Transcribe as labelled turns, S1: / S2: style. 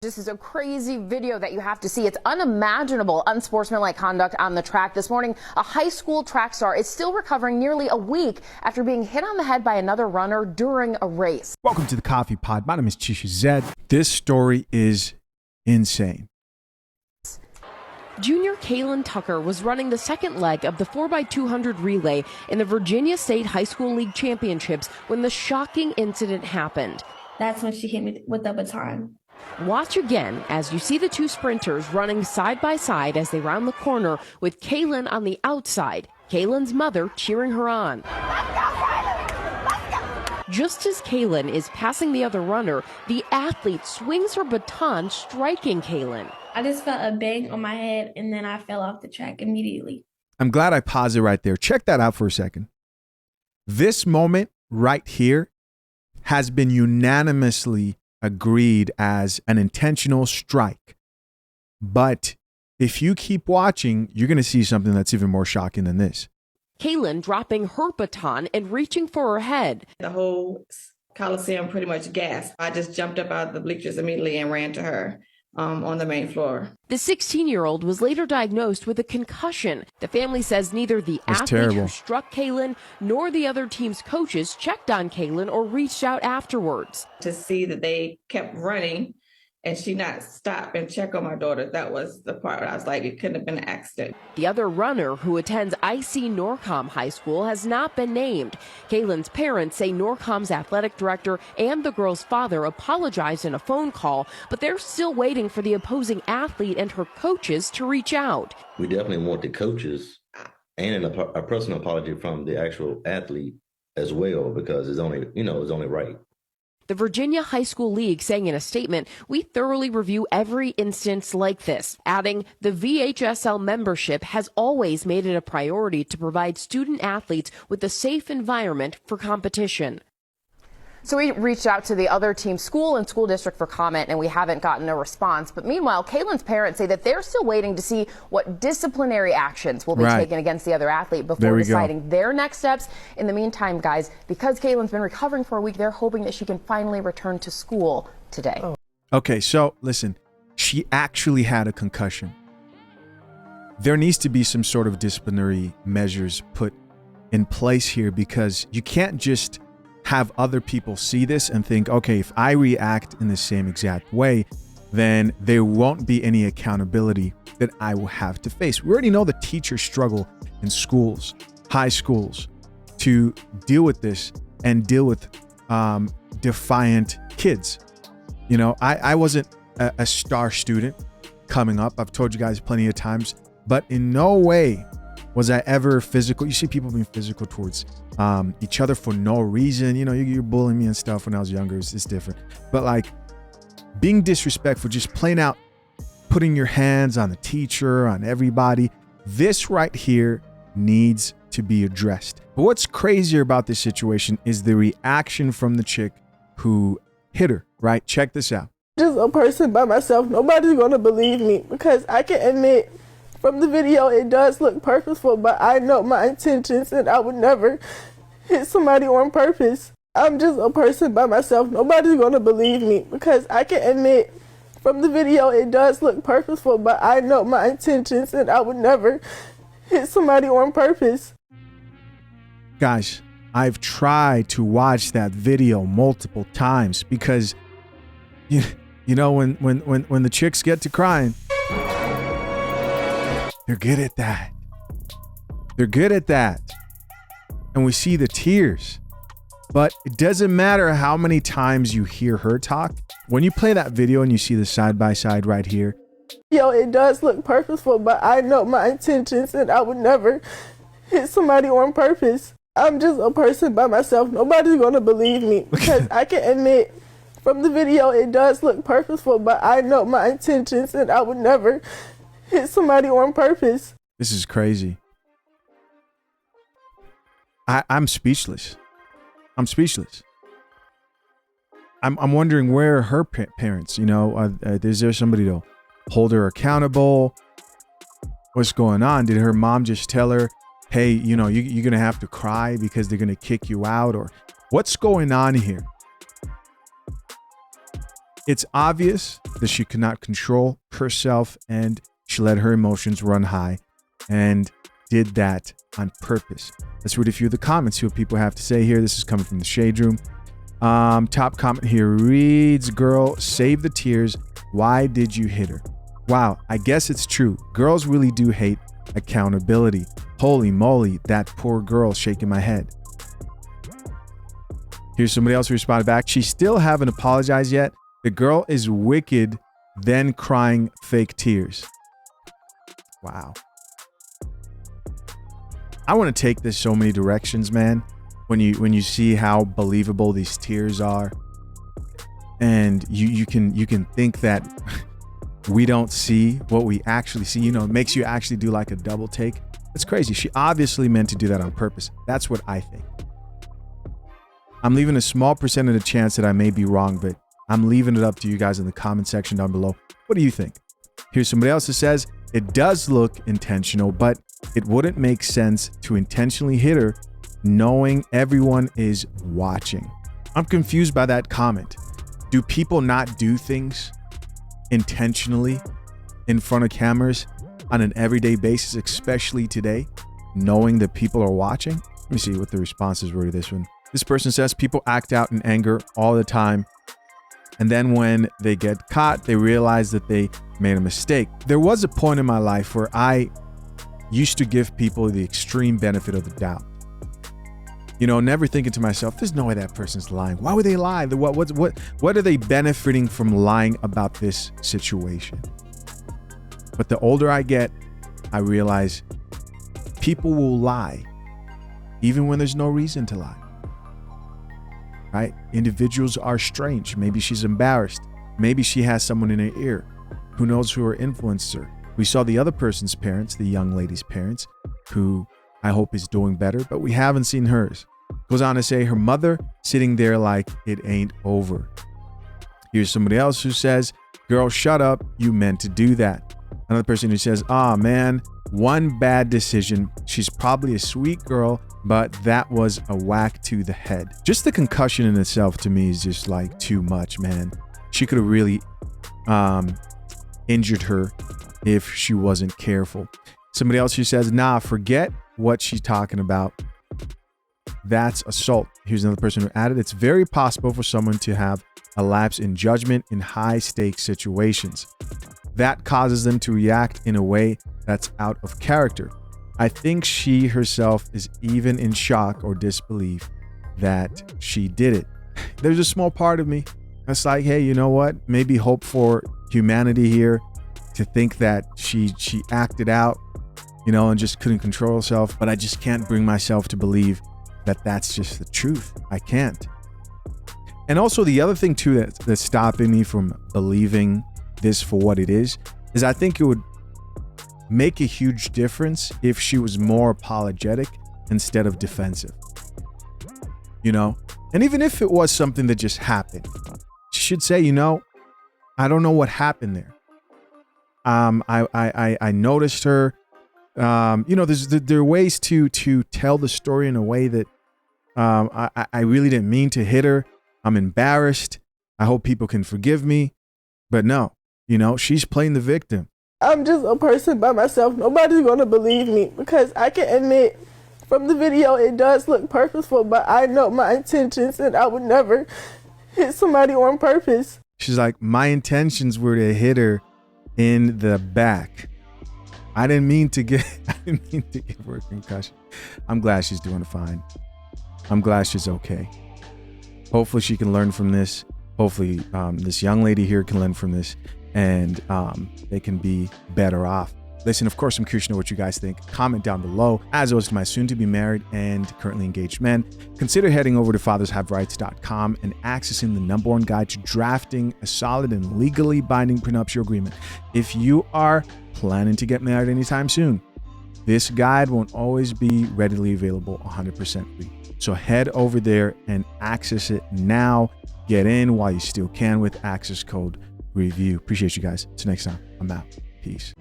S1: This is a crazy video that you have to see. It's unimaginable, unsportsmanlike conduct on the track. This morning, a high school track star is still recovering nearly a week after being hit on the head by another runner during a race.
S2: Welcome to the Coffee Pod. My name is Chisha Zed. This story is insane.
S3: Junior Kaylin Tucker was running the second leg of the 4x200 relay in the Virginia State High School League Championships when the shocking incident happened.
S4: That's when she hit me with the baton.
S3: Watch again as you see the two sprinters running side by side as they round the corner with Kaylin on the outside, Kaylin's mother cheering her on. Just as Kaylin is passing the other runner, the athlete swings her baton, striking Kaylin.
S4: I just felt a bang on my head, and then I fell off the track immediately.
S2: I'm glad I paused it right there. Check that out for a second. This moment right here has been unanimously agreed as an intentional strike. But if you keep watching, you're going to see something that's even more shocking than this.
S3: Kaylin dropping her baton and reaching for her head.
S5: The whole Coliseum pretty much gasped. I just jumped up out of the bleachers immediately and ran to her on the main floor.
S3: The 16-year-old was later diagnosed with a concussion. The family says neither the athlete who struck Kaylin nor the other team's coaches checked on Kaylin or reached out afterwards.
S5: To see that they kept running and she not stop and check on my daughter, that was the part where I was like, it couldn't have been an accident.
S3: The other runner, who attends IC Norcom High School, has not been named. Kaylin's parents say Norcom's athletic director and the girl's father apologized in a phone call, but they're still waiting for the opposing athlete and her coaches to reach out.
S6: We definitely want the coaches and a personal apology from the actual athlete as well, because it's only right.
S3: The Virginia High School League saying in a statement, "We thoroughly review every instance like this," adding, "The VHSL membership has always made it a priority to provide student athletes with a safe environment for competition."
S1: So we reached out to the other team's school and school district for comment, and we haven't gotten a response. But meanwhile, Kaylin's parents say that they're still waiting to see what disciplinary actions will be taken against the other athlete before deciding their next steps. In the meantime, guys, because Kaylin's been recovering for a week, they're hoping that she can finally return to school today.
S2: Okay, so listen, she actually had a concussion. There needs to be some sort of disciplinary measures put in place here, because you can't just have other people see this and think, okay, if I react in the same exact way, then there won't be any accountability that I will have to face. We already know the teachers struggle in schools, high schools, to deal with this and deal with defiant kids. You know, I wasn't a star student coming up. I've told you guys plenty of times, but in no way was I ever physical. You see people being physical towards each other for no reason. You know, you're bullying me and stuff when I was younger. It's different. But like being disrespectful, just plain out putting your hands on the teacher, on everybody. This right here needs to be addressed. But what's crazier about this situation is the reaction from the chick who hit her, right? Check this out.
S7: Just a person by myself. Nobody's going to believe me, because I can admit from the video it does look purposeful, but I know my intentions and I would never hit somebody on purpose. I'm just a person by myself. Nobody's going to believe me, because I can admit from the video it does look purposeful, but I know my intentions and I would never hit somebody on purpose.
S2: Guys, I've tried to watch that video multiple times because you know when the chicks get to crying, they're good at that. They're good at that. And we see the tears. But it doesn't matter how many times you hear her talk. When you play that video and you see the side by side right here.
S7: It does look purposeful, but I know my intentions and I would never hit somebody on purpose. I'm just a person by myself. Nobody's going to believe me, because I can admit from the video it does look purposeful, but I know my intentions and I would never hit somebody on purpose.
S2: This is crazy. I'm speechless. I'm speechless. I'm wondering where are her parents, you know, is there somebody to hold her accountable? What's going on? Did her mom just tell her, hey, you know, you're going to have to cry because they're going to kick you out? Or what's going on here? It's obvious that she could not control herself and she let her emotions run high and did that on purpose. Let's read a few of the comments, see what people have to say here. This is coming from the Shade Room. Top comment here reads, girl, save the tears. Why did you hit her? Wow, I guess it's true. Girls really do hate accountability. Holy moly, that poor girl, shaking my head. Here's somebody else who responded back. She still haven't apologized yet. The girl is wicked, then crying fake tears. Wow. I want to take this so many directions, man. When you see how believable these tears are, and you can think that we don't see what we actually see. You know, it makes you actually do like a double take. It's crazy. She obviously meant to do that on purpose. That's what I think. I'm leaving a small percent of the chance that I may be wrong, but I'm leaving it up to you guys in the comment section down below. What do you think? Here's somebody else who says, it does look intentional, but it wouldn't make sense to intentionally hit her knowing everyone is watching. I'm confused by that comment. Do people not do things intentionally in front of cameras on an everyday basis, especially today, knowing that people are watching? Let me see what the responses were to this one. This person says people act out in anger all the time, and then when they get caught, they realize that they made a mistake. There was a point in my life where I used to give people the extreme benefit of the doubt. You know, never thinking to myself, there's no way that person's lying. Why would they lie? What are they benefiting from lying about this situation? But the older I get, I realize people will lie even when there's no reason to lie. Right? Individuals are strange. Maybe she's embarrassed. Maybe she has someone in her ear. Who knows who influenced her? We saw the other person's parents, the young lady's parents, who I hope is doing better, but we haven't seen hers. Goes on to say her mother sitting there like it ain't over. Here's somebody else who says, girl, shut up. You meant to do that. Another person who says, man, one bad decision. She's probably a sweet girl, but that was a whack to the head. Just the concussion in itself to me is just like too much, man. She could have really injured her if she wasn't careful. Somebody else who says, nah, forget what she's talking about. That's assault. Here's another person who added, it's very possible for someone to have a lapse in judgment in high stakes situations. That causes them to react in a way that's out of character. I think she herself is even in shock or disbelief that she did it. There's a small part of me that's like, hey, you know what? Maybe hope for humanity here to think that she acted out, you know, and just couldn't control herself. But I just can't bring myself to believe that that's just the truth. I can't. And also the other thing too that's stopping me from believing this for what it is I think it would make a huge difference if she was more apologetic instead of defensive, you know? And even if it was something that just happened, she should say, you know, I don't know what happened there. I noticed her. You know, there are ways to tell the story in a way that I really didn't mean to hit her. I'm embarrassed. I hope people can forgive me. But no, you know, she's playing the victim.
S7: I'm just a person by myself. Nobody's going to believe me because I can admit from the video it does look purposeful, but I know my intentions and I would never hit somebody on purpose.
S2: She's like, my intentions were to hit her in the back. I didn't mean to give her a concussion. I'm glad she's doing fine. I'm glad she's okay. Hopefully she can learn from this. Hopefully this young lady here can learn from this and they can be better off. Listen, of course, I'm curious to know what you guys think. Comment down below. As always, to my soon-to-be married and currently engaged men, consider heading over to fathershaverights.com and accessing the #1 guide to drafting a solid and legally binding prenuptial agreement. If you are planning to get married anytime soon, this guide won't always be readily available 100% free. So head over there and access it now. Get in while you still can with access code REVIEW. Appreciate you guys. Till next time, I'm out. Peace.